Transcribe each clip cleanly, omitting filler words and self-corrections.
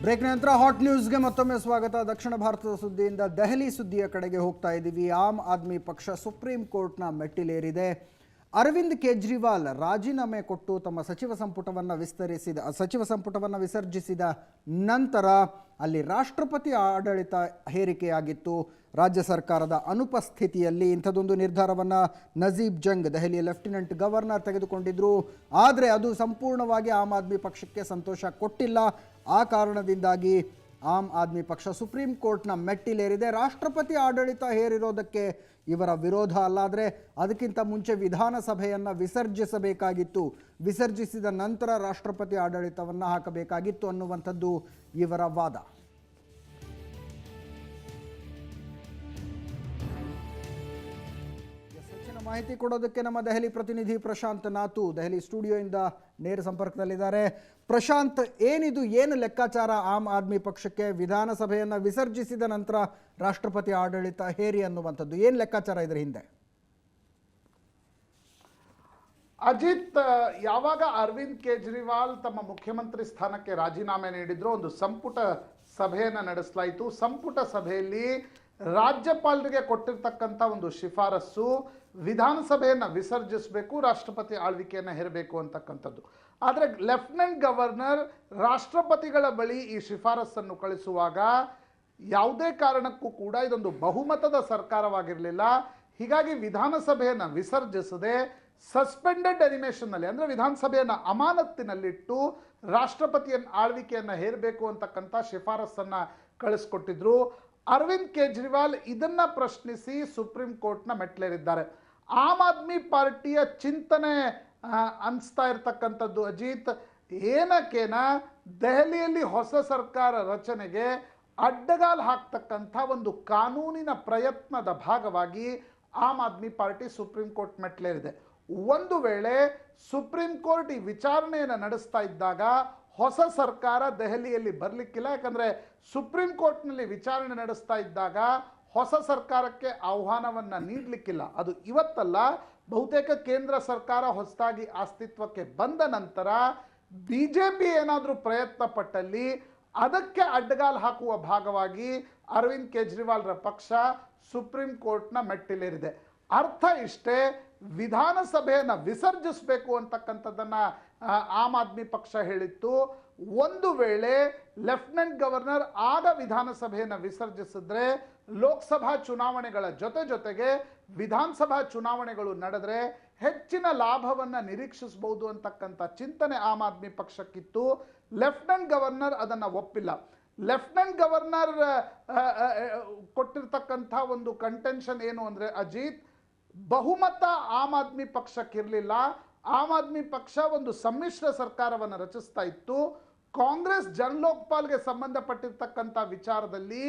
Break ನಂತರ hot ನ್ಯೂಸ್ಗೆ ಮತ್ತೊಮ್ಮೆ ಸ್ವಾಗತ. ದಕ್ಷಿಣ ಭಾರತದ ಸುದ್ದಿಯಿಂದ ದೆಹಲಿ ಸುದ್ದಿಯ ಕಡೆಗೆ ಹೋಗ್ತಾ ಇದ್ದೀವಿ. ಆಮ್ ಆದ್ಮಿ ಪಕ್ಷ ಸುಪ್ರೀಂ ಕೋರ್ಟ್ನ ಮೆಟ್ಟಿಲೇರಿದೆ. ಅರವಿಂದ್ ಕೇಜ್ರಿವಾಲ್ ರಾಜೀನಾಮೆ ಕೊಟ್ಟು ತಮ್ಮ ಸಚಿವ ಸಂಪುಟವನ್ನು ವಿಸರ್ಜಿಸಿದ ನಂತರ ಅಲ್ಲಿ ರಾಷ್ಟ್ರಪತಿ ಆಡಳಿತ ಹೇರಿಕೆಯಾಗಿತ್ತು. ರಾಜ್ಯ ಸರ್ಕಾರದ ಅನುಪಸ್ಥಿತಿಯಲ್ಲಿ ಇಂಥದ್ದೊಂದು ನಿರ್ಧಾರವನ್ನು ನಜೀಬ್ ಜಂಗ್, ದೆಹಲಿಯ ಲೆಫ್ಟಿನೆಂಟ್ ಗವರ್ನರ್ ತೆಗೆದುಕೊಂಡಿದ್ರು. ಆದರೆ ಅದು ಸಂಪೂರ್ಣವಾಗಿ ಆಮ್ ಆದ್ಮಿ ಪಕ್ಷಕ್ಕೆ ಸಂತೋಷ ಕೊಟ್ಟಿಲ್ಲ. ಆ ಕಾರಣದಿಂದಾಗಿ ಆಮ್ ಆದ್ಮಿ ಪಕ್ಷ ಸುಪ್ರೀಂ ಕೋರ್ಟ್ನ ಮೆಟ್ಟಿಲೇರಿದೆ. ರಾಷ್ಟ್ರಪತಿ ಆಡಳಿತ ಹೇರಿರೋದಕ್ಕೆ ಇವರ ವಿರೋಧ ಅಲ್ಲ, ಆದರೆ ಅದಕ್ಕಿಂತ ಮುಂಚೆ ವಿಧಾನಸಭೆಯನ್ನು ವಿಸರ್ಜಿಸಬೇಕಾಗಿತ್ತು, ವಿಸರ್ಜಿಸಿದ ನಂತರ ರಾಷ್ಟ್ರಪತಿ ಆಡಳಿತವನ್ನು ಹಾಕಬೇಕಾಗಿತ್ತು ಅನ್ನುವಂಥದ್ದು ಇವರ ವಾದ. ಹೆಚ್ಚಿನ ಮಾಹಿತಿ ಕೊಡೋದಕ್ಕೆ ನಮ್ಮ ದೆಹಲಿ ಪ್ರತಿನಿಧಿ ಪ್ರಶಾಂತ್ ನಾತು ದೆಹಲಿ ಸ್ಟುಡಿಯೋಯಿಂದ ನೇರ ಸಂಪರ್ಕದಲ್ಲಿದ್ದಾರೆ. ಪ್ರಶಾಂತ್, ಏನು ಲೆಕ್ಕಾಚಾರ ಆಮ್ ಆದ್ಮಿ ಪಕ್ಷಕ್ಕೆ ವಿಧಾನಸಭೆಯನ್ನು ವಿಸರ್ಜಿಸಿದ ನಂತರ ರಾಷ್ಟ್ರಪತಿ ಆಡಳಿತ ಹೇರಿ ಅನ್ನುವಂಥದ್ದು? ಏನು ಲೆಕ್ಕಾಚಾರ ಇದರ ಹಿಂದೆ? ಅಜಿತ್, ಯಾವಾಗ ಅರವಿಂದ್ ಕೇಜ್ರಿವಾಲ್ ತಮ್ಮ ಮುಖ್ಯಮಂತ್ರಿ ಸ್ಥಾನಕ್ಕೆ ರಾಜೀನಾಮೆ ನೀಡಿದ್ರು, ಒಂದು ಸಂಪುಟ ಸಭೆಯನ್ನು ನಡೆಸಲಾಯಿತು. ಸಂಪುಟ ಸಭೆಯಲ್ಲಿ ರಾಜ್ಯಪಾಲರಿಗೆ ಕೊಟ್ಟಿರ್ತಕ್ಕಂಥ ಒಂದು ಶಿಫಾರಸ್ಸು ವಿಧಾನಸಭೆಯನ್ನು ವಿಸರ್ಜಿಸಬೇಕು, ರಾಷ್ಟ್ರಪತಿ ಆಳ್ವಿಕೆಯನ್ನು ಹೇರಬೇಕು ಅಂತಕ್ಕಂಥದ್ದು. ಆದರೆ ಲೆಫ್ಟಿನೆಂಟ್ ಗವರ್ನರ್ ರಾಷ್ಟ್ರಪತಿಗಳ ಬಳಿ ಈ ಶಿಫಾರಸ್ಸನ್ನು ಕಳಿಸುವಾಗ ಯಾವುದೇ ಕಾರಣಕ್ಕೂ ಕೂಡ ಇದೊಂದು ಬಹುಮತದ ಸರ್ಕಾರವಾಗಿರಲಿಲ್ಲ. ಹೀಗಾಗಿ ವಿಧಾನಸಭೆಯನ್ನು ವಿಸರ್ಜಿಸದೆ ಸಸ್ಪೆಂಡೆಡ್ ಅನಿಮೇಷನ್ನಲ್ಲಿ, ಅಂದರೆ ವಿಧಾನಸಭೆಯನ್ನು ಅಮಾನತ್ತಿನಲ್ಲಿಟ್ಟು ರಾಷ್ಟ್ರಪತಿಯ ಆಳ್ವಿಕೆಯನ್ನು ಹೇರಬೇಕು ಅಂತಕ್ಕಂಥ ಶಿಫಾರಸ್ಸನ್ನು ಕಳಿಸ್ಕೊಟ್ಟಿದ್ರು. ಅರವಿಂದ್ ಕೇಜ್ರಿವಾಲ್ ಇದನ್ನ ಪ್ರಶ್ನಿಸಿ ಸುಪ್ರೀಂ ಕೋರ್ಟ್ನ ಮೆಟ್ಲೇರಿದ್ದಾರೆ. ಆಮ್ ಆದ್ಮಿ ಪಾರ್ಟಿಯ ಚಿಂತನೆ ಅನಿಸ್ತಾ ಇರ್ತಕ್ಕಂಥದ್ದು ಅಜಿತ್, ಏನಕ್ಕೇನ ದೆಹಲಿಯಲ್ಲಿ ಹೊಸ ಸರ್ಕಾರ ರಚನೆಗೆ ಅಡ್ಡಗಾಲು ಹಾಕ್ತಕ್ಕಂಥ ಒಂದು ಕಾನೂನಿನ ಪ್ರಯತ್ನದ ಭಾಗವಾಗಿ Aam Aadmi party supreme court ಮೆಟ್ಲೇರಿದೆ. ಒಂದು ವೇಳೆ ಸುಪ್ರೀಂ ಕೋರ್ಟ್ ಈ ವಿಚಾರಣೆಯನ್ನು ನಡೆಸ್ತಾ ಇದ್ದಾಗ ಹೊಸ ಸರ್ಕಾರ ದೆಹಲಿಯಲ್ಲಿ ಬರಲಿಕ್ಕಿಲ್ಲ. ಯಾಕಂದರೆ ಸುಪ್ರೀಂ ಕೋರ್ಟ್ನಲ್ಲಿ ವಿಚಾರಣೆ ನಡೆಸ್ತಾ ಇದ್ದಾಗ ಹೊಸ ಸರ್ಕಾರಕ್ಕೆ ಆಹ್ವಾನವನ್ನು ನೀಡಲಿಕ್ಕಿಲ್ಲ. ಅದು ಇವತ್ತಲ್ಲ, ಬಹುತೇಕ ಕೇಂದ್ರ ಸರ್ಕಾರ ಹೊಸದಾಗಿ ಅಸ್ತಿತ್ವಕ್ಕೆ ಬಂದ ನಂತರ ಬಿಜೆಪಿ ಏನಾದರೂ ಪ್ರಯತ್ನ ಪಟ್ಟಲ್ಲಿ ಅದಕ್ಕೆ ಅಡ್ಡಗಾಲು ಹಾಕುವ ಭಾಗವಾಗಿ ಅರವಿಂದ್ ಕೇಜ್ರಿವಾಲ್ರ ಪಕ್ಷ ಸುಪ್ರೀಂ ಕೋರ್ಟ್ನ ಮೆಟ್ಟಿಲೇರಿದೆ. ಅರ್ಥ ಇಷ್ಟೇ, ವಿಧಾನಸಭೆಯನ್ನು ವಿಸರ್ಜಿಸಬೇಕು ಅಂತಕ್ಕಂಥದ್ದನ್ನು ಆಮ್ ಆದ್ಮಿ ಪಕ್ಷ ಹೇಳಿತ್ತು. ಒಂದು ವೇಳೆ ಲೆಫ್ಟಿನೆಂಟ್ ಗವರ್ನರ್ ಆಗ ವಿಧಾನಸಭೆಯನ್ನು ವಿಸರ್ಜಿಸಿದ್ರೆ ಲೋಕಸಭಾ ಚುನಾವಣೆಗಳ ಜೊತೆಗೆ ವಿಧಾನಸಭಾ ಚುನಾವಣೆಗಳು ನಡೆದ್ರೆ ಹೆಚ್ಚಿನ ಲಾಭವನ್ನು ನಿರೀಕ್ಷಿಸಬಹುದು ಅಂತಕ್ಕಂಥ ಚಿಂತನೆ ಆಮ್ ಆದ್ಮಿ ಪಕ್ಷಕ್ಕಿತ್ತು. ಲೆಫ್ಟಿನೆಂಟ್ ಗವರ್ನರ್ ಅದನ್ನು ಒಪ್ಪಿಲ್ಲ. ಲೆಫ್ಟಿನೆಂಟ್ ಗವರ್ನರ್ ಕೊಟ್ಟಿರ್ತಕ್ಕಂಥ ಒಂದು ಕಂಟೆನ್ಷನ್ ಏನು ಅಂದರೆ ಅಜಿತ್, ಬಹುಮತ ಆಮ್ ಆದ್ಮಿ ಪಕ್ಷಕ್ಕಿರಲಿಲ್ಲ. ಆಮ್ ಆದ್ಮಿ ಪಕ್ಷ ಒಂದು ಸಮ್ಮಿಶ್ರ ಸರ್ಕಾರವನ್ನು ರಚಿಸ್ತಾ ಇತ್ತು. ಕಾಂಗ್ರೆಸ್ ಜನಲೋಕ್ಪಾಲ್ಗೆ ಸಂಬಂಧಪಟ್ಟಿರ್ತಕ್ಕಂಥ ವಿಚಾರದಲ್ಲಿ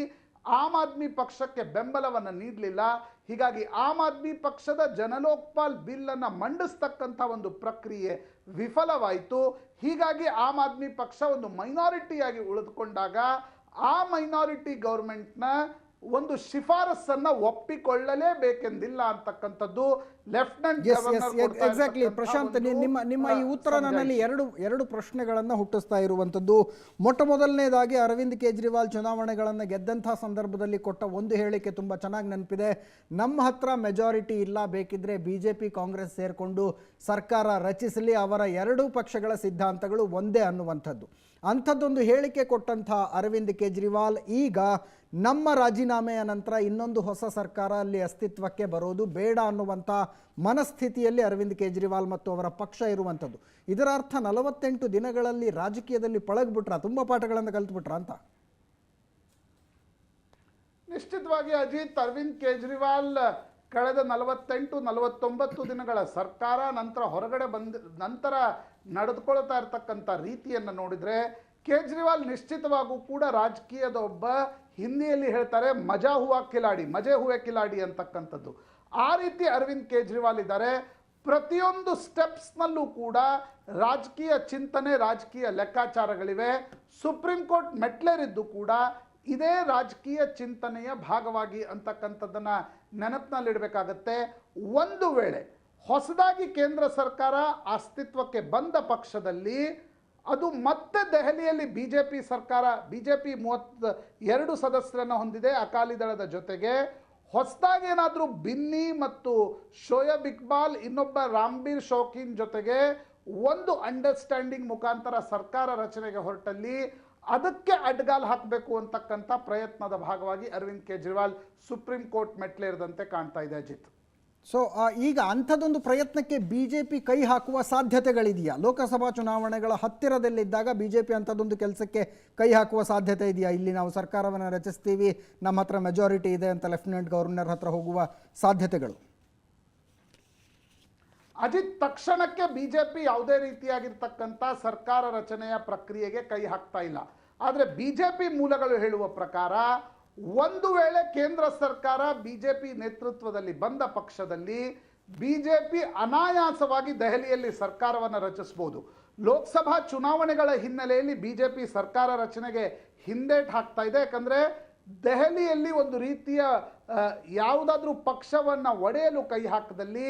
ಆಮ್ ಆದ್ಮಿ ಪಕ್ಷಕ್ಕೆ ಬೆಂಬಲವನ್ನು ನೀಡಲಿಲ್ಲ. ಹೀಗಾಗಿ ಆಮ್ ಆದ್ಮಿ ಪಕ್ಷದ ಜನಲೋಕ್ಪಾಲ್ ಬಿಲ್ಲನ್ನು ಮಂಡಿಸ್ತಕ್ಕಂಥ ಒಂದು ಪ್ರಕ್ರಿಯೆ ವಿಫಲವಾಯಿತು. ಹೀಗಾಗಿ ಆಮ್ ಆದ್ಮಿ ಪಕ್ಷ ಒಂದು ಮೈನಾರಿಟಿಯಾಗಿ ಉಳಿದುಕೊಂಡಾಗ ಆ ಮೈನಾರಿಟಿ ಗೌರ್ಮೆಂಟ್ನ ಒಂದು ಶಿಫಾರಸನ್ನು ಒಪ್ಪಿಕೊಳ್ಳಲೇಬೇಕೆಂದಿಲ್ಲ ಅಂತಕ್ಕಂಥದ್ದು ಲೆಫ್ಟಿನೆಂಟ್ ಗವರ್ನರ್. ಎಕ್ಸಾಕ್ಟ್ಲಿ ಪ್ರಶಾಂತ್, ನಿಮ್ಮ ಈ ಉತ್ತರ ನನ್ನಲ್ಲಿ ಎರಡು ಪ್ರಶ್ನೆಗಳನ್ನು ಹುಟ್ಟಿಸ್ತಾ ಇರುವಂಥದ್ದು. ಮೊಟ್ಟ ಮೊದಲನೇದಾಗಿ ಅರವಿಂದ್ ಕೇಜ್ರಿವಾಲ್ ಚುನಾವಣೆಗಳನ್ನು ಗೆದ್ದಂಥ ಸಂದರ್ಭದಲ್ಲಿ ಕೊಟ್ಟ ಒಂದು ಹೇಳಿಕೆ ತುಂಬ ಚೆನ್ನಾಗಿ ನೆನಪಿದೆ. ನಮ್ಮ ಹತ್ರ ಮೆಜಾರಿಟಿ ಇಲ್ಲ, ಬೇಕಿದ್ರೆ ಬಿಜೆಪಿ ಕಾಂಗ್ರೆಸ್ ಸೇರಿಕೊಂಡು ಸರ್ಕಾರ ರಚಿಸಲಿ, ಅವರ ಎರಡೂ ಪಕ್ಷಗಳ ಸಿದ್ಧಾಂತಗಳು ಒಂದೇ ಅನ್ನುವಂಥದ್ದು. ಅಂಥದ್ದೊಂದು ಹೇಳಿಕೆ ಕೊಟ್ಟಂಥ ಅರವಿಂದ್ ಕೇಜ್ರಿವಾಲ್ ಈಗ ನಮ್ಮ ರಾಜೀನಾಮೆಯ ನಂತರ ಇನ್ನೊಂದು ಹೊಸ ಸರ್ಕಾರ ಅಲ್ಲಿ ಅಸ್ತಿತ್ವಕ್ಕೆ ಬರೋದು ಬೇಡ ಅನ್ನುವಂಥ ಮನಸ್ಥಿತಿಯಲ್ಲಿ ಅರವಿಂದ್ ಕೇಜ್ರಿವಾಲ್ ಮತ್ತು ಅವರ ಪಕ್ಷ ಇರುವಂಥದ್ದು. ಇದರ ಅರ್ಥ 48 ದಿನಗಳಲ್ಲಿ ರಾಜಕೀಯದಲ್ಲಿ ಪಳಗ್ಬಿಟ್ರ, ತುಂಬ ಪಾಠಗಳನ್ನು ಕಲ್ತ್ಬಿಟ್ರ ಅಂತ? ನಿಶ್ಚಿತವಾಗಿ ಅಜಿತ್, ಅರವಿಂದ್ ಕೇಜ್ರಿವಾಲ್ ಕಳೆದ 48-49 ದಿನಗಳ ಸರ್ಕಾರ ನಂತರ ಹೊರಗಡೆ ನಂತರ ನಡೆದುಕೊಳ್ತಾ ಇರತಕ್ಕಂಥ ರೀತಿಯನ್ನು ನೋಡಿದರೆ ಕೇಜ್ರಿವಾಲ್ ನಿಶ್ಚಿತವಾಗೂ ಕೂಡ ರಾಜಕೀಯದ ಒಬ್ಬ, ಹಿಂದಿಯಲ್ಲಿ ಹೇಳ್ತಾರೆ ಮಜಾ ಹುವೆ ಕಿಲಾಡಿ ಅಂತಕ್ಕಂಥದ್ದು. ಆ ರೀತಿ ಅರವಿಂದ್ ಕೇಜ್ರಿವಾಲ್ ಇದ್ದಾರೆ. ಪ್ರತಿಯೊಂದು ಸ್ಟೆಪ್ಸ್ನಲ್ಲೂ ಕೂಡ ರಾಜಕೀಯ ಚಿಂತನೆ, ರಾಜಕೀಯ ಲೆಕ್ಕಾಚಾರಗಳಿವೆ. ಸುಪ್ರೀಂ ಕೋರ್ಟ್ ಮೆಟ್ಲೇರಿದ್ದು ಕೂಡ ಇದೇ ರಾಜಕೀಯ ಚಿಂತನೆಯ ಭಾಗವಾಗಿ ಅಂತಕ್ಕಂಥದ್ದನ್ನು ನೆನಪಿನಲ್ಲಿಡಬೇಕಾಗತ್ತೆ. ಒಂದು ವೇಳೆ ಹೊಸದಾಗಿ ಕೇಂದ್ರ ಸರ್ಕಾರ ಅಸ್ತಿತ್ವಕ್ಕೆ ಬಂದ ಪಕ್ಷದಲ್ಲಿ ಅದು ಮತ್ತೆ ದೆಹಲಿಯಲ್ಲಿ ಬಿಜೆಪಿ ಸರ್ಕಾರ, ಬಿಜೆಪಿ 32 ಸದಸ್ಯರನ್ನು ಹೊಂದಿದೆ ಅಕಾಲಿ ದಳದ ಜೊತೆಗೆ. ಹೊಸದಾಗಿ ಏನಾದರೂ ಬಿನ್ನಿ ಮತ್ತು ಶೋಯಬ್ ಇಕ್ಬಾಲ್, ಇನ್ನೊಬ್ಬ ರಾಮ್ಬೀರ್ ಶೌಕೀನ್ ಜೊತೆಗೆ ಒಂದು ಅಂಡರ್ಸ್ಟ್ಯಾಂಡಿಂಗ್ ಮುಖಾಂತರ ಸರ್ಕಾರ ರಚನೆಗೆ ಹೊರಟಲ್ಲಿ ಅದಕ್ಕೆ ಅಡ್ಗಾಲ್ ಹಾಕಬೇಕು ಅಂತಕ್ಕಂಥ ಪ್ರಯತ್ನದ ಭಾಗವಾಗಿ ಅರವಿಂದ್ ಕೇಜ್ರಿವಾಲ್ ಸುಪ್ರೀಂ ಕೋರ್ಟ್ ಮೆಟ್ಲೇರಿದಂತೆ ಕಾಣ್ತಾ ಇದೆ ಅಜಿತ್. ಸೊ ಈಗ ಅಂಥದ್ದೊಂದು ಪ್ರಯತ್ನಕ್ಕೆ ಬಿಜೆಪಿ ಕೈ ಹಾಕುವ ಸಾಧ್ಯತೆಗಳಿದೆಯಾ? ಲೋಕಸಭಾ ಚುನಾವಣೆಗಳ ಹತ್ತಿರದಲ್ಲಿದ್ದಾಗ ಬಿಜೆಪಿ ಅಂಥದ್ದೊಂದು ಕೆಲಸಕ್ಕೆ ಕೈ ಹಾಕುವ ಸಾಧ್ಯತೆ ಇದೆಯಾ? ಇಲ್ಲಿ ನಾವು ಸರ್ಕಾರವನ್ನು ರಚಿಸ್ತೀವಿ, ನಮ್ಮ ಹತ್ರ ಮೆಜಾರಿಟಿ ಇದೆ ಅಂತ ಲೆಫ್ಟಿನೆಂಟ್ ಗವರ್ನರ್ ಹತ್ರ ಹೋಗುವ ಸಾಧ್ಯತೆಗಳು? ಅಜಿತ್, ತಕ್ಷಣಕ್ಕೆ ಬಿಜೆಪಿ ಯಾವುದೇ ರೀತಿಯಾಗಿರ್ತಕ್ಕಂಥ ಸರ್ಕಾರ ರಚನೆಯ ಪ್ರಕ್ರಿಯೆಗೆ ಕೈ ಹಾಕ್ತಾ ಇಲ್ಲ. ಆದರೆ ಬಿಜೆಪಿ ಮೂಲಗಳು ಹೇಳುವ ಪ್ರಕಾರ ಒಂದು ವೇಳೆ ಕೇಂದ್ರ ಸರ್ಕಾರ ಬಿಜೆಪಿ ನೇತೃತ್ವದಲ್ಲಿ ಬಂದ ಪಕ್ಷದಲ್ಲಿ ಬಿಜೆಪಿ ಅನಾಯಾಸವಾಗಿ ದೆಹಲಿಯಲ್ಲಿ ಸರ್ಕಾರವನ್ನು ರಚಿಸಬಹುದು. ಲೋಕಸಭಾ ಚುನಾವಣೆಗಳ ಹಿನ್ನೆಲೆಯಲ್ಲಿ ಬಿಜೆಪಿ ಸರ್ಕಾರ ರಚನೆಗೆ ಹಿಂದೇಟು ಹಾಕ್ತಾ ಇದೆ. ಯಾಕಂದ್ರೆ ದೆಹಲಿಯಲ್ಲಿ ಒಂದು ರೀತಿಯ ಯಾವುದಾದ್ರೂ ಪಕ್ಷವನ್ನು ಒಡೆಯಲು ಕೈ ಹಾಕದಲ್ಲಿ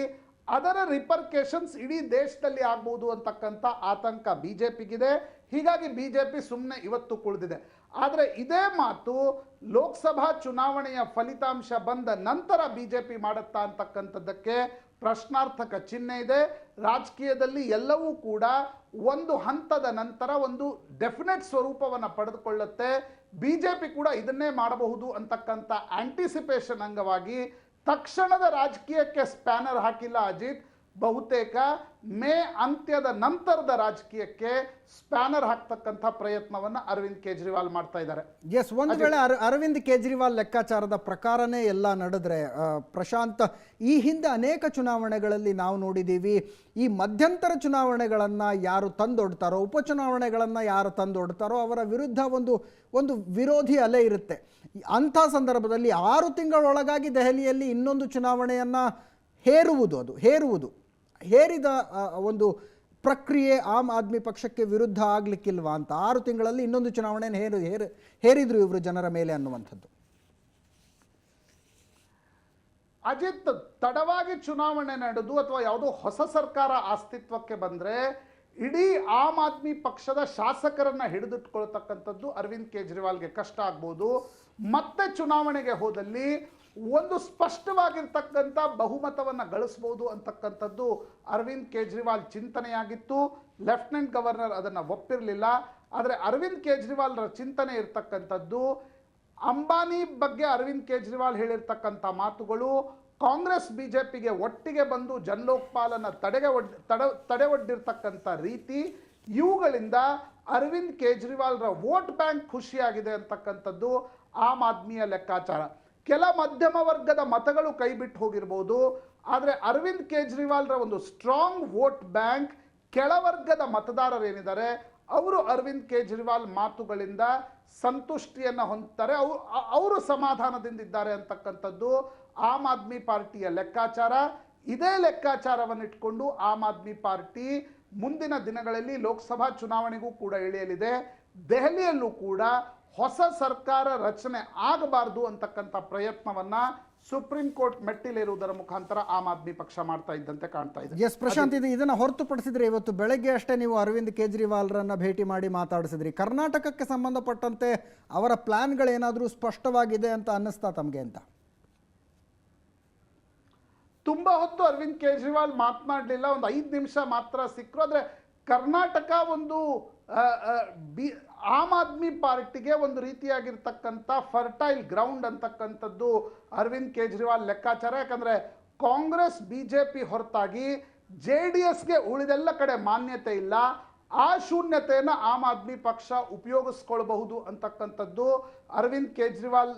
ಅದರ ರಿಪರ್ಕೇಷನ್ಸ್ ಇಡೀ ದೇಶದಲ್ಲಿ ಆಗ್ಬಹುದು ಅಂತಕ್ಕಂಥ ಆತಂಕ ಬಿಜೆಪಿಗಿದೆ. ಹೀಗಾಗಿ ಬಿಜೆಪಿ ಸುಮ್ಮನೆ ಇವತ್ತು ಕುಳಿದಿದೆ. ಆದರೆ ಇದೇ ಮಾತು ಲೋಕಸಭಾ ಚುನಾವಣೆಯ ಫಲಿತಾಂಶ ಬಂದ ನಂತರ ಬಿಜೆಪಿ ಮಾಡುತ್ತಾ ಅಂತಕ್ಕಂಥದ್ದಕ್ಕೆ ಪ್ರಶ್ನಾರ್ಥಕ ಚಿಹ್ನೆ ಇದೆ. ರಾಜಕೀಯದಲ್ಲಿ ಎಲ್ಲವೂ ಕೂಡ ಒಂದು ಹಂತದ ನಂತರ ಒಂದು ಡೆಫಿನೆಟ್ ಸ್ವರೂಪವನ್ನು ಪಡೆದುಕೊಳ್ಳುತ್ತೆ. ಬಿಜೆಪಿ ಕೂಡ ಇದನ್ನೇ ಮಾಡಬಹುದು ಅಂತಕ್ಕಂಥ ಆಂಟಿಸಿಪೇಷನ್ ಅಂಗವಾಗಿ ತಕ್ಷಣದ ರಾಜಕೀಯಕ್ಕೆ ಸ್ಪ್ಯಾನರ್ ಹಾಕಿಲ್ಲ ಅಜಿತ್. ಬಹುತೇಕ ಮೇ ಅಂತ್ಯದ ನಂತರದ ರಾಜಕೀಯಕ್ಕೆ ಸ್ಪ್ಯಾನರ್ ಹಾಕ್ತಕ್ಕಂಥ ಪ್ರಯತ್ನವನ್ನು ಅರವಿಂದ್ ಕೇಜ್ರಿವಾಲ್ ಮಾಡ್ತಾ ಇದ್ದಾರೆ. ಎಸ್, ಒಂದು ವೇಳೆ ಅರವಿಂದ್ ಕೇಜ್ರಿವಾಲ್ ಲೆಕ್ಕಾಚಾರದ ಪ್ರಕಾರನೇ ಎಲ್ಲ ನಡೆದ್ರೆ ಪ್ರಶಾಂತ್, ಈ ಹಿಂದೆ ಅನೇಕ ಚುನಾವಣೆಗಳಲ್ಲಿ ನಾವು ನೋಡಿದ್ದೀವಿ, ಈ ಮಧ್ಯಂತರ ಚುನಾವಣೆಗಳನ್ನು ಯಾರು ತಂದೊಡ್ತಾರೋ, ಉಪಚುನಾವಣೆಗಳನ್ನು ಯಾರು ತಂದೊಡ್ತಾರೋ ಅವರ ವಿರುದ್ಧ ಒಂದು ವಿರೋಧಿ ಅಲೆ ಇರುತ್ತೆ. ಅಂಥ ಸಂದರ್ಭದಲ್ಲಿ 6 ತಿಂಗಳೊಳಗಾಗಿ ದೆಹಲಿಯಲ್ಲಿ ಇನ್ನೊಂದು ಚುನಾವಣೆಯನ್ನು ಹೇರಿದ ಒಂದು ಪ್ರಕ್ರಿಯೆ ಆಮ್ ಆದ್ಮಿ ಪಕ್ಷಕ್ಕೆ ವಿರುದ್ಧ ಆಗ್ಲಿಕ್ಕಿಲ್ವಾ ಅಂತ? 6 ತಿಂಗಳಲ್ಲಿ ಇನ್ನೊಂದು ಚುನಾವಣೆಯನ್ನು ಹೇರಿದ್ರು ಇವರು ಜನರ ಮೇಲೆ ಅನ್ನುವಂಥದ್ದು. ಅಜಿತ್, ತಡವಾಗಿ ಚುನಾವಣೆ ನಡೆದು ಅಥವಾ ಯಾವುದೋ ಹೊಸ ಸರ್ಕಾರ ಅಸ್ತಿತ್ವಕ್ಕೆ ಬಂದ್ರೆ ಇಡೀ ಆಮ್ ಆದ್ಮಿ ಪಕ್ಷದ ಶಾಸಕರನ್ನ ಹಿಡಿದಿಟ್ಕೊಳ್ತಕ್ಕಂಥದ್ದು ಅರವಿಂದ್ ಕೇಜ್ರಿವಾಲ್ಗೆ ಕಷ್ಟ ಆಗ್ಬೋದು. ಮತ್ತೆ ಚುನಾವಣೆಗೆ ಹೋದಲ್ಲಿ ಒಂದು ಸ್ಪಷ್ಟವಾಗಿರ್ತಕ್ಕಂಥ ಬಹುಮತವನ್ನು ಗಳಿಸಬಹುದು ಅಂತಕ್ಕಂಥದ್ದು ಅರವಿಂದ್ ಕೇಜ್ರಿವಾಲ್ ಚಿಂತನೆಯಾಗಿತ್ತು. ಲೆಫ್ಟಿನೆಂಟ್ ಗವರ್ನರ್ ಅದನ್ನು ಒಪ್ಪಿರಲಿಲ್ಲ. ಆದರೆ ಅರವಿಂದ್ ಕೇಜ್ರಿವಾಲ್ರ ಚಿಂತನೆ ಇರ್ತಕ್ಕಂಥದ್ದು, ಅಂಬಾನಿ ಬಗ್ಗೆ ಅರವಿಂದ್ ಕೇಜ್ರಿವಾಲ್ ಹೇಳಿರ್ತಕ್ಕಂಥ ಮಾತುಗಳು, ಕಾಂಗ್ರೆಸ್ ಬಿಜೆಪಿಗೆ ಒಟ್ಟಿಗೆ ಬಂದು ಜನಲೋಕ್ಪಾಲನ್ನು ತಡೆ ಒಡ್ಡಿರ್ತಕ್ಕಂಥ ರೀತಿ, ಇವುಗಳಿಂದ ಅರವಿಂದ್ ಕೇಜ್ರಿವಾಲ್ರ ವೋಟ್ ಬ್ಯಾಂಕ್ ಖುಷಿಯಾಗಿದೆ ಅಂತಕ್ಕಂಥದ್ದು ಆಮ್ ಆದ್ಮಿಯ ಲೆಕ್ಕಾಚಾರ. ಕೆಲ ಮಧ್ಯಮ ವರ್ಗದ ಮತಗಳು ಕೈಬಿಟ್ಟು ಹೋಗಿರ್ಬೋದು, ಆದರೆ ಅರವಿಂದ್ ಕೇಜ್ರಿವಾಲ್ರ ಒಂದು ಸ್ಟ್ರಾಂಗ್ ವೋಟ್ ಬ್ಯಾಂಕ್, ಕೆಳವರ್ಗದ ಮತದಾರರೇನಿದ್ದಾರೆ ಅವರು ಅರವಿಂದ್ ಕೇಜ್ರಿವಾಲ್ ಮಾತುಗಳಿಂದ ಸಂತುಷ್ಟಿಯನ್ನು ಹೊಂದುತ್ತಾರೆ, ಅವರು ಸಮಾಧಾನದಿಂದಿದ್ದಾರೆ ಅಂತಕ್ಕಂಥದ್ದು ಆಮ್ ಆದ್ಮಿ ಪಾರ್ಟಿಯ ಲೆಕ್ಕಾಚಾರ. ಇದೇ ಲೆಕ್ಕಾಚಾರವನ್ನು ಇಟ್ಕೊಂಡು ಆಮ್ ಆದ್ಮಿ ಪಾರ್ಟಿ ಮುಂದಿನ ದಿನಗಳಲ್ಲಿ ಲೋಕಸಭಾ ಚುನಾವಣೆಗೂ ಕೂಡ ಇಳಿಯಲಿದೆ. ದೆಹಲಿಯಲ್ಲೂ ಕೂಡ ಹೊಸ ಸರ್ಕಾರ ರಚನೆ ಆಗಬಾರದು ಅಂತಕ್ಕಂಥ ಪ್ರಯತ್ನವನ್ನ ಸುಪ್ರೀಂ ಕೋರ್ಟ್ ಮೆಟ್ಟಿಲೇರುವುದರ ಮುಖಾಂತರ ಆಮ್ ಆದ್ಮಿ ಪಕ್ಷ ಮಾಡ್ತಾ ಇದ್ದಂತೆ ಕಾಣ್ತಾ ಇದೆ. ಎಸ್ ಪ್ರಶಾಂತ್, ಇದನ್ನು ಹೊರತುಪಡಿಸಿದ್ರೆ ಇವತ್ತು ಬೆಳಗ್ಗೆ ಅಷ್ಟೇ ನೀವು ಅರವಿಂದ್ ಕೇಜ್ರಿವಾಲ್ರನ್ನ ಭೇಟಿ ಮಾಡಿ ಮಾತಾಡಿಸಿದ್ರಿ. ಕರ್ನಾಟಕಕ್ಕೆ ಸಂಬಂಧಪಟ್ಟಂತೆ ಅವರ ಪ್ಲಾನ್ಗಳೇನಾದರೂ ಸ್ಪಷ್ಟವಾಗಿದೆ ಅಂತ ಅನ್ನಿಸ್ತಾ ತಮಗೆ ಅಂತ? ತುಂಬಾ ಹೊತ್ತು ಅರವಿಂದ್ ಕೇಜ್ರಿವಾಲ್ ಮಾತನಾಡಲಿಲ್ಲ, ಒಂದು 5 ನಿಮಿಷ ಮಾತ್ರ ಸಿಕ್ಕರು. ಆದರೆ ಕರ್ನಾಟಕ ಒಂದು ಆಮ್ ಆದ್ಮಿ ಪಾರ್ಟಿಗೆ ಒಂದು ರೀತಿಯಾಗಿರ್ತಕ್ಕಂಥ ಫರ್ಟೈಲ್ ಗ್ರೌಂಡ್ ಅಂತಕ್ಕಂಥದ್ದು ಅರವಿಂದ್ ಕೇಜ್ರಿವಾಲ್ ಲೆಕ್ಕಾಚಾರ. ಯಾಕಂದ್ರೆ ಕಾಂಗ್ರೆಸ್ ಬಿಜೆಪಿ ಹೊರತಾಗಿ JDSಗೆ ಉಳಿದೆಲ್ಲ ಕಡೆ ಮಾನ್ಯತೆ ಇಲ್ಲ. ಆ ಶೂನ್ಯತೆಯನ್ನು ಆಮ್ ಆದ್ಮಿ ಪಕ್ಷ ಉಪಯೋಗಿಸ್ಕೊಳ್ಬಹುದು ಅಂತಕ್ಕಂಥದ್ದು ಅರವಿಂದ್ ಕೇಜ್ರಿವಾಲ್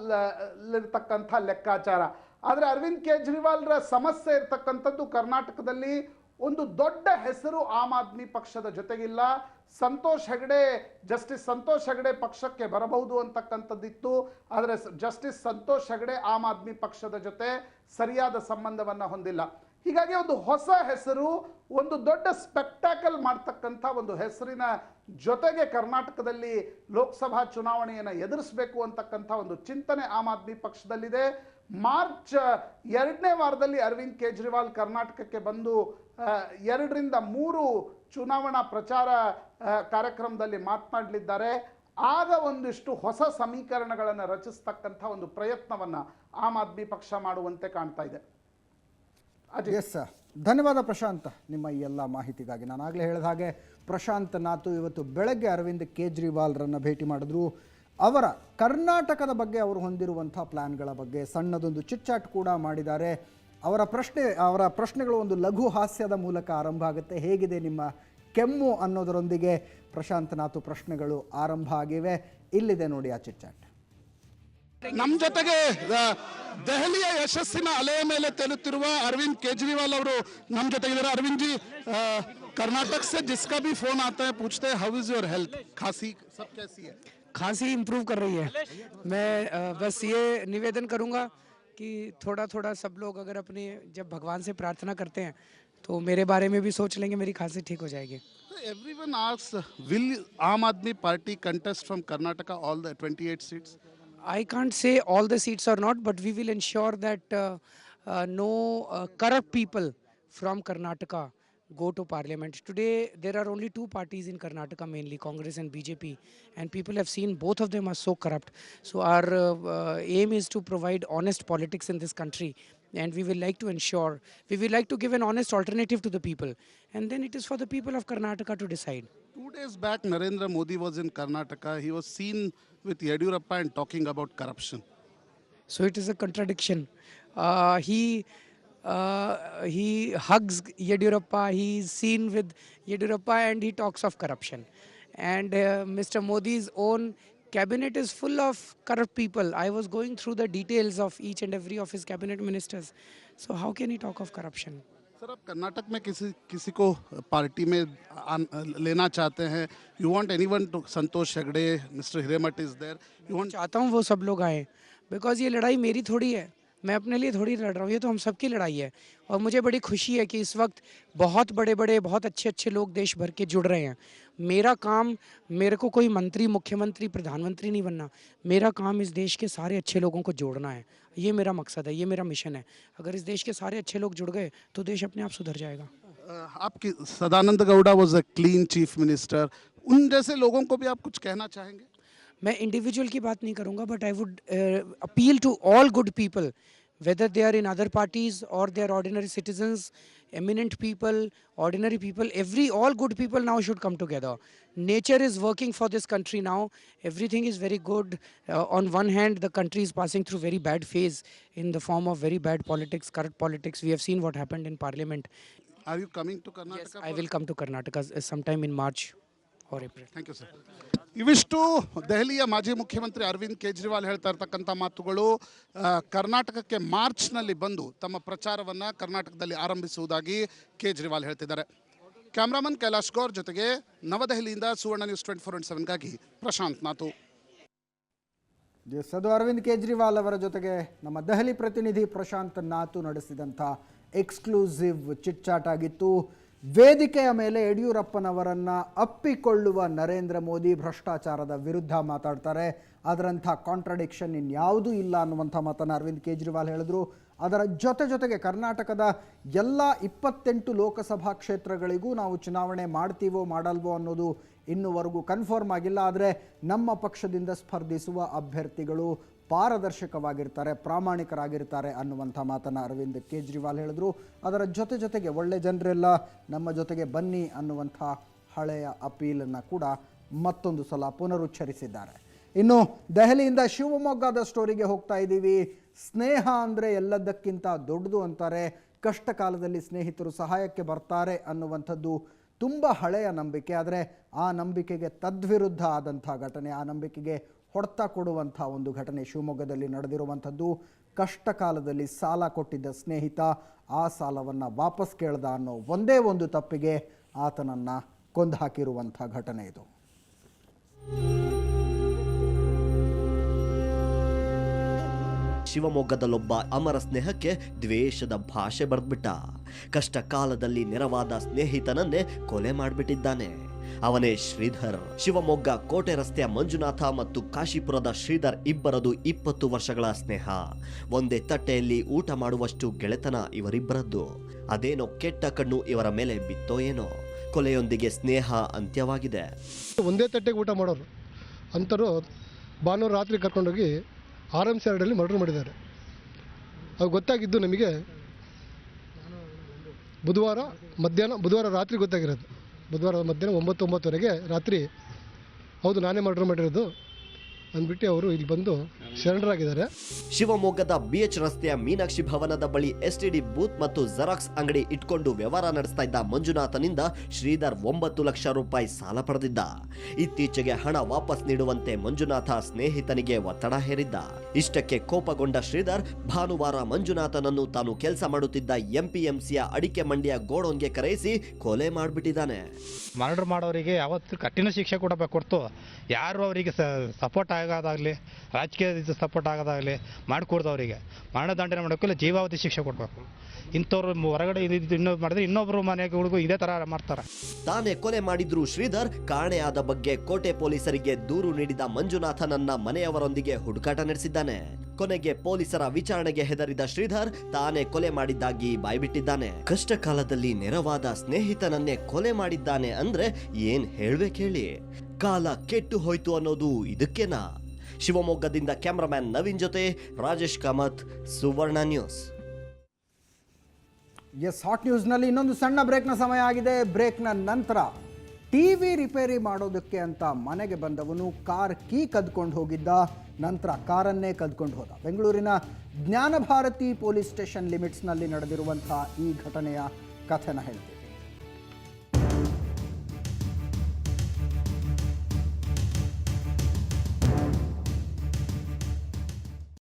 ಇರ್ತಕ್ಕಂಥ ಲೆಕ್ಕಾಚಾರ. ಆದರೆ ಅರವಿಂದ್ ಕೇಜ್ರಿವಾಲ್ರ ಸಮಸ್ಯೆ ಇರ್ತಕ್ಕಂಥದ್ದು ಕರ್ನಾಟಕದಲ್ಲಿ ಒಂದು ದೊಡ್ಡ ಹೆಸರು ಆಮ್ ಆದ್ಮಿ ಪಕ್ಷದ ಜೊತೆಗಿಲ್ಲ. ಜಸ್ಟಿಸ್ ಸಂತೋಷ್ ಹೆಗಡೆ ಪಕ್ಷಕ್ಕೆ ಬರಬಹುದು ಅಂತಕ್ಕಂಥದ್ದಿತ್ತು. ಆದರೆ ಜಸ್ಟಿಸ್ ಸಂತೋಷ್ ಹೆಗಡೆ ಆಮ್ ಆದ್ಮಿ ಪಕ್ಷದ ಜೊತೆ ಸರಿಯಾದ ಸಂಬಂಧವನ್ನು ಹೊಂದಿಲ್ಲ. ಹೀಗಾಗಿ ಒಂದು ಹೊಸ ಹೆಸರು, ಒಂದು ದೊಡ್ಡ ಸ್ಪೆಕ್ಟಾಕಲ್ ಮಾಡ್ತಕ್ಕಂಥ ಒಂದು ಹೆಸರಿನ ಜೊತೆಗೆ ಕರ್ನಾಟಕದಲ್ಲಿ ಲೋಕಸಭಾ ಚುನಾವಣೆಯನ್ನು ಎದುರಿಸಬೇಕು ಅಂತಕ್ಕಂಥ ಒಂದು ಚಿಂತನೆ ಆಮ್ ಆದ್ಮಿ ಪಕ್ಷದಲ್ಲಿದೆ. ಮಾರ್ಚ್ 2ನೇ ವಾರದಲ್ಲಿ ಅರವಿಂದ್ ಕೇಜ್ರಿವಾಲ್ ಕರ್ನಾಟಕಕ್ಕೆ ಬಂದು 2ರಿಂದ 3 ಚುನಾವಣಾ ಪ್ರಚಾರ ಕಾರ್ಯಕ್ರಮದಲ್ಲಿ ಮಾತನಾಡಲಿದ್ದಾರೆ. ಆಗ ಒಂದಿಷ್ಟು ಹೊಸ ಸಮೀಕರಣಗಳನ್ನು ರಚಿಸ್ತಕ್ಕಂಥ ಒಂದು ಪ್ರಯತ್ನವನ್ನು ಆಮ್ ಆದ್ಮಿ ಪಕ್ಷ ಮಾಡುವಂತೆ ಕಾಣ್ತಾ ಇದೆ. ಎಸ್ ಸರ್, ಧನ್ಯವಾದ ಪ್ರಶಾಂತ್ ನಿಮ್ಮ ಈ ಎಲ್ಲ ಮಾಹಿತಿಗಾಗಿ. ನಾನು ಆಗಲೇ ಹೇಳಿದ ಹಾಗೆ ಪ್ರಶಾಂತ್ ನಾತು ಇವತ್ತು ಬೆಳಗ್ಗೆ ಅರವಿಂದ್ ಕೇಜ್ರಿವಾಲ್ರನ್ನು ಭೇಟಿ ಮಾಡಿದ್ರು. ಅವರ ಕರ್ನಾಟಕದ ಬಗ್ಗೆ ಅವರು ಹೊಂದಿರುವಂಥ ಪ್ಲ್ಯಾನ್ಗಳ ಬಗ್ಗೆ ಸಣ್ಣದೊಂದು ಚಿಟ್ಚಾಟ್ ಕೂಡ ಮಾಡಿದ್ದಾರೆ. ಅವರ ಪ್ರಶ್ನೆಗಳು ಒಂದು ಲಘು ಹಾಸ್ಯದ ಮೂಲಕ ಆರಂಭ ಆಗುತ್ತೆ. ಹೇಗಿದೆ ನಿಮ್ಮ ಕೆಮ್ಮು ಅನ್ನೋದರೊಂದಿಗೆ ಪ್ರಶಾಂತ್ ನಾತು ಪ್ರಶ್ನೆಗಳು ಆರಂಭ ಆಗಿವೆ. ಇಲ್ಲಿದೆ ನೋಡಿ ಆ ಚಿಟ್ಚಾಟ್. ನಮ್ಮ ಜೊತೆಗೆ ದೆಹಲಿಯ ಯಶಸ್ಸಿನ ಅಲೆಯ ಮೇಲೆ ತೇಲುತ್ತಿರುವ ಅರವಿಂದ್ ಕೇಜ್ರಿವಾಲ್ ಅವರು ನಮ್ಮ ಜೊತೆಗಿದ್ದಾರೆ. ಅರವಿಂದ್ जी, कर्नाटक से जिसका भी फोन आता है पूछते हैं हाउ इज योर हेल्थ, खांसी सब कैसी है? खांसी इम्प्रूव कर रही है. मैं बस ये निवेदन करूंगा कि थोड़ा थोड़ा सब लोग अगर अपने जब भगवान से प्रार्थना करते हैं तो मेरे बारे में भी सोच लेंगे, मेरी खांसी ठीक हो जाएगी. Everyone asks, will Aam Aadmi Party contest from Karnataka all the 28 seats? I can't say all the seats or not, but we will ensure that no corrupt people from Karnataka go to parliament. Today there are only two parties in Karnataka, mainly Congress and BJP, and people have seen both of them are so corrupt. So our aim is to provide honest politics in this country, and we will like to ensure, we will like to give an honest alternative to the people, and then it is for the people of Karnataka to decide. 2 days back Narendra Modi was in Karnataka. He was seen with Yediyurappa and talking about corruption. So it is a contradiction. He hugs Yediyurappa, he is seen with Yediyurappa and he talks of corruption. And Mr. Modi's own cabinet is full of corrupt people. I was going through the details of each and every of his cabinet ministers. So how can he talk of corruption? Sir, आप कर्नाटक में किसी को party में लेना चाहते हैं? You want anyone to? Santosh Hegde, mister Hiremath is there. You want? चाहता हूँ वो सब लोग आए, बिकॉज ये लड़ाई मेरी थोड़ी है, मैं अपने लिए थोड़ी लड़ रहा हूँ, ये तो हम सबकी लड़ाई है. और मुझे बड़ी खुशी है कि इस वक्त बहुत बड़े बड़े बहुत अच्छे अच्छे लोग देश भर के जुड़ रहे हैं. मेरा काम, मेरे को कोई मंत्री, मुख्यमंत्री, प्रधानमंत्री नहीं बनना. मेरा काम इस देश के सारे अच्छे लोगों को जोड़ना है. ये मेरा मकसद है, ये मेरा मिशन है. अगर इस देश के सारे अच्छे लोग जुड़ गए तो देश अपने आप सुधर जाएगा. आपकी Sadananda Gowda was a clean chief minister. उन जैसे लोगों को भी आप कुछ कहना चाहेंगे? मैं इंडिविजुअल की बात नहीं करूंगा, but I would appeal to all good people, whether they are in other parties or they are ordinary citizens, eminent people, ordinary people, all good people now should come together. Nature is working for this country now. Everything is very good. On one hand, the country is passing through very bad phase in the form of very bad politics, corrupt politics. We have seen what happened in parliament. Are you coming to Karnataka? Yes, I will come to Karnataka sometime in March or April. Thank you sir. ಇವಿಷ್ಟು ದೆಹಲಿಯ ಮಾಜಿ ಮುಖ್ಯಮಂತ್ರಿ ಅರವಿಂದ್ ಕೇಜ್ರಿವಾಲ್ ಹೇಳ್ತಾ ಇರ್ತಕ್ಕಂಥ ಮಾತುಗಳು. ಕರ್ನಾಟಕಕ್ಕೆ ಮಾರ್ಚ್ನಲ್ಲಿ ಬಂದು ತಮ್ಮ ಪ್ರಚಾರವನ್ನು ಕರ್ನಾಟಕದಲ್ಲಿ ಆರಂಭಿಸುವುದಾಗಿ ಕೇಜ್ರಿವಾಲ್ ಹೇಳ್ತಿದ್ದಾರೆ. ಕ್ಯಾಮ್ರಾಮನ್ ಕೈಲಾಶ್ ಗೌರ್ ಜೊತೆಗೆ ನವದೆಹಲಿಯಿಂದ ಸುವರ್ಣ ನ್ಯೂಸ್ 24/7ಗಾಗಿ ಪ್ರಶಾಂತ್ ನಾತು. ಎಸ್, ಅದು ಅರವಿಂದ್ ಕೇಜ್ರಿವಾಲ್ ಅವರ ಜೊತೆಗೆ ನಮ್ಮ ದೆಹಲಿ ಪ್ರತಿನಿಧಿ ಪ್ರಶಾಂತ್ ನಾತು ನಡೆಸಿದಂಥ ಎಕ್ಸ್ಕ್ಲೂಸಿವ್ ಚಿಟ್ಚಾಟ್ ಆಗಿತ್ತು. ವೇದಿಕೆಯ ಮೇಲೆ ಯಡಿಯೂರಪ್ಪನವರನ್ನು ಅಪ್ಪಿಕೊಳ್ಳುವ ನರೇಂದ್ರ ಮೋದಿ ಭ್ರಷ್ಟಾಚಾರದ ವಿರುದ್ಧ ಮಾತಾಡ್ತಾರೆ. ಅದರಂಥ ಕಾಂಟ್ರಡಿಕ್ಷನ್ ಇನ್ಯಾವುದೂ ಇಲ್ಲ ಅನ್ನುವಂಥ ಮಾತನ್ನು ಅರವಿಂದ್ ಕೇಜ್ರಿವಾಲ್ ಹೇಳಿದ್ರು. ಅದರ ಜೊತೆಗೆ ಕರ್ನಾಟಕದ ಎಲ್ಲ 28 ಲೋಕಸಭಾ ಕ್ಷೇತ್ರಗಳಿಗೂ ನಾವು ಚುನಾವಣೆ ಮಾಡ್ತೀವೋ ಮಾಡಲ್ವೋ ಅನ್ನೋದು ಇನ್ನೂವರೆಗೂ ಕನ್ಫರ್ಮ್ ಆಗಿಲ್ಲ. ಆದರೆ ನಮ್ಮ ಪಕ್ಷದಿಂದ ಸ್ಪರ್ಧಿಸುವ ಅಭ್ಯರ್ಥಿಗಳು ಪಾರದರ್ಶಕವಾಗಿರ್ತಾರೆ, ಪ್ರಾಮಾಣಿಕರಾಗಿರ್ತಾರೆ ಅನ್ನುವಂಥ ಮಾತನ್ನು ಅರವಿಂದ್ ಕೇಜ್ರಿವಾಲ್ ಹೇಳಿದ್ರು. ಅದರ ಜೊತೆಗೆ ಒಳ್ಳೆ ಜನರೆಲ್ಲ ನಮ್ಮ ಜೊತೆಗೆ ಬನ್ನಿ ಅನ್ನುವಂಥ ಹಳೆಯ ಅಪೀಲನ್ನು ಕೂಡ ಮತ್ತೊಂದು ಸಲ ಪುನರುಚ್ಚರಿಸಿದ್ದಾರೆ. ಇನ್ನು ದೆಹಲಿಯಿಂದ ಶಿವಮೊಗ್ಗದ ಸ್ಟೋರಿಗೆ ಹೋಗ್ತಾ ಇದ್ದೀವಿ. ಸ್ನೇಹ ಅಂದರೆ ಎಲ್ಲದಕ್ಕಿಂತ ದೊಡ್ಡದು ಅಂತಾರೆ. ಕಷ್ಟ ಕಾಲದಲ್ಲಿ ಸ್ನೇಹಿತರು ಸಹಾಯಕ್ಕೆ ಬರ್ತಾರೆ ಅನ್ನುವಂಥದ್ದು ತುಂಬ ಹಳೆಯ ನಂಬಿಕೆ. ಆದರೆ ಆ ನಂಬಿಕೆಗೆ ತದ್ವಿರುದ್ಧ ಆದಂಥ ಘಟನೆ, ಆ ನಂಬಿಕೆಗೆ ಹೊಡೆತ ಕೊಡುವಂಥ ಒಂದು ಘಟನೆ ಶಿವಮೊಗ್ಗದಲ್ಲಿ ನಡೆದಿರುವಂಥದ್ದು. ಕಷ್ಟ ಕಾಲದಲ್ಲಿ ಸಾಲ ಕೊಟ್ಟಿದ್ದ ಸ್ನೇಹಿತ ಆ ಸಾಲವನ್ನು ವಾಪಸ್ ಕೇಳ್ದ ಅನ್ನೋ ಒಂದೇ ಒಂದು ತಪ್ಪಿಗೆ ಆತನನ್ನು ಕೊಂದು ಹಾಕಿರುವಂಥ ಘಟನೆ ಇದು. ಶಿವಮೊಗ್ಗದಲ್ಲೊಬ್ಬ ಅಮರ ಸ್ನೇಹಕ್ಕೆ ದ್ವೇಷದ ಭಾಷೆ ಬರೆದ್ಬಿಟ್ಟ. ಕಷ್ಟ ಕಾಲದಲ್ಲಿ ನೆರವಾದ ಸ್ನೇಹಿತನನ್ನೇ ಕೊಲೆ ಮಾಡಿಬಿಟ್ಟಿದ್ದಾನೆ. ಅವನೇ ಶ್ರೀಧರ್. ಶಿವಮೊಗ್ಗ ಕೋಟೆ ರಸ್ತೆಯ ಮಂಜುನಾಥ ಮತ್ತು ಕಾಶಿಪುರದ ಶ್ರೀಧರ್ ಇಬ್ಬರದು 20 ವರ್ಷಗಳ ಸ್ನೇಹ. ಒಂದೇ ತಟ್ಟೆಯಲ್ಲಿ ಊಟ ಮಾಡುವಷ್ಟು ಗೆಳೆತನ ಇವರಿಬ್ಬರದ್ದು. ಅದೇನೋ ಕೆಟ್ಟ ಕಣ್ಣು ಇವರ ಮೇಲೆ ಬಿತ್ತೋ ಏನೋ, ಕೊಲೆಯೊಂದಿಗೆ ಸ್ನೇಹ ಅಂತ್ಯವಾಗಿದೆ. ಒಂದೇ ತಟ್ಟೆಗೆ ಊಟ ಮಾಡೋರು ಅಂಥವ್ರು ಭಾನುವಾರ ರಾತ್ರಿ ಕರ್ಕೊಂಡೋಗಿ RMC ಯಾರ್ಡಲ್ಲಿ ಮರ್ಡರ್ ಮಾಡಿದ್ದಾರೆ. ಅದು ಗೊತ್ತಾಗಿದ್ದು ನಮಗೆ ಬುಧವಾರ ರಾತ್ರಿ ಗೊತ್ತಾಗಿರೋದು. ಬುಧವಾರ ಮಧ್ಯಾಹ್ನ 9:09ವರೆಗೆ ರಾತ್ರಿ ಹೌದು ನಾನೇ ಮರ್ಡರ್ ಮಾಡಿರೋದು ಅಂದ್ಬಿಟ್ಟು ಅವರು ಇಲ್ಲಿ ಬಂದು ಸರೆಂಡರ್ ಆಗಿದ್ದಾರೆ. ಶಿವಮೊಗ್ಗದ BH ರಸ್ತೆಯ ಮೀನಾಕ್ಷಿ ಭವನದ ಬಳಿ STD ಬೂತ್ ಮತ್ತು ಜೆರಾಕ್ಸ್ ಅಂಗಡಿ ಇಟ್ಕೊಂಡು ವ್ಯವಹಾರ ನಡೆಸ್ತಾ ಇದ್ದ ಮಂಜುನಾಥನಿಂದ ಶ್ರೀಧರ್ 9 ಲಕ್ಷ ರೂಪಾಯಿ ಸಾಲ ಪಡೆದಿದ್ದ. ಇತ್ತೀಚೆಗೆ ಹಣ ವಾಪಸ್ ನೀಡುವಂತೆ ಮಂಜುನಾಥ ಸ್ನೇಹಿತನಿಗೆ ಒತ್ತಡ ಹೇರಿದ್ದ. ಇಷ್ಟಕ್ಕೆ ಕೋಪಗೊಂಡ ಶ್ರೀಧರ್ ಭಾನುವಾರ ಮಂಜುನಾಥನನ್ನು ತಾನು ಕೆಲಸ ಮಾಡುತ್ತಿದ್ದ MPMCಯ ಅಡಿಕೆ ಮಂಡಿಯ ಗೋಡೌನ್ಗೆ ಕರೆಯಿಸಿ ಕೊಲೆ ಮಾಡಿಬಿಟ್ಟಿದ್ದಾನೆ. ಮರ್ಡರ್ ಮಾಡೋರಿಗೆ ಯಾವತ್ತು ಕಠಿಣ ಶಿಕ್ಷೆ ಕೊಡಬೇಕು ಹೊರತು ಯಾರು ಅವರಿಗೆ ಸಪೋರ್ಟ್ ಆಗೋದಾಗಲಿ ರಾಜಕೀಯ ಸಪೋರ್ಟ್ ಆಗೋದಾಗಲಿ ಮಾಡಿಕೊಡ್ದವರಿಗೆ ಮರಣದಂಡನೆ ಮಾಡೋಕ್ಕಿಲ್ಲ ಜೀವಾವಧಿ ಶಿಕ್ಷೆ ಕೊಡಬೇಕು. ಇಂಥವ್ರು ಹೊರಗಡೆ ಇನ್ನೊಬ್ಬರು ಮಾಡಿದ್ರೆ ಇನ್ನೊಬ್ಬರು ಮನೆಗೆ ಹುಡುಗರು ಇದೇ ಥರ ಮಾಡ್ತಾರೆ. ತಾನೇ ಕೊಲೆ ಮಾಡಿದ್ರು ಶ್ರೀಧರ್. ಕಾಣೆಯಾದ ಬಗ್ಗೆ ಕೋಟೆ ಪೊಲೀಸರಿಗೆ ದೂರು ನೀಡಿದ ಮಂಜುನಾಥನನ್ನ ಮನೆಯವರೊಂದಿಗೆ ಹುಡುಕಾಟ ನಡೆಸಿದ್ದಾನೆ. ಕೊನೆಗೆ ಪೊಲೀಸರ ವಿಚಾರಣೆಗೆ ಹೆದರಿದ ಶ್ರೀಧರ್ ತಾನೇ ಕೊಲೆ ಮಾಡಿದ್ದಾಗಿ ಬಾಯ್ಬಿಟ್ಟಿದ್ದಾನೆ. ಕಷ್ಟ ಕಾಲದಲ್ಲಿ ನೆರವಾದ ಸ್ನೇಹಿತನನ್ನೇ ಕೊಲೆ ಮಾಡಿದ್ದಾನೆ ಅಂದ್ರೆ ಏನ್ ಹೇಳ್ಬೇಕು ಹೇಳಿ. ಕಾಲ ಕೆಟ್ಟು ಹೋಯ್ತು ಅನ್ನೋದು ಇದಕ್ಕೇನಾ? ಶಿವಮೊಗ್ಗದಿಂದ ಕ್ಯಾಮರಾಮ್ಯಾನ್ ನವೀನ್ ಜೊತೆ ರಾಜೇಶ್ ಕಾಮತ್, ಸುವರ್ಣ ನ್ಯೂಸ್. ಎಸ್, ಹಾಟ್ ನ್ಯೂಸ್ನಲ್ಲಿ ಇನ್ನೊಂದು ಸಣ್ಣ ಬ್ರೇಕ್ನ ಸಮಯ ಆಗಿದೆ. ಬ್ರೇಕ್ನ ನಂತರ TV ರಿಪೇರಿ ಮಾಡೋದಕ್ಕೆ ಅಂತ ಮನೆಗೆ ಬಂದವನು ಕಾರ್ ಕೀ ಕದ್ಕೊಂಡು ಹೋಗಿದ್ದ. ನಂತರ ಕಾರನ್ನೇ ಕದ್ಕೊಂಡು ಹೋದ. ಬೆಂಗಳೂರಿನ ಜ್ಞಾನಭಾರತಿ ಪೊಲೀಸ್ ಸ್ಟೇಷನ್ ಲಿಮಿಟ್ಸ್ನಲ್ಲಿ ನಡೆದಿರುವಂಥ ಈ ಘಟನೆಯ ಕಥೆನ ಹೇಳ್ತೀವಿ.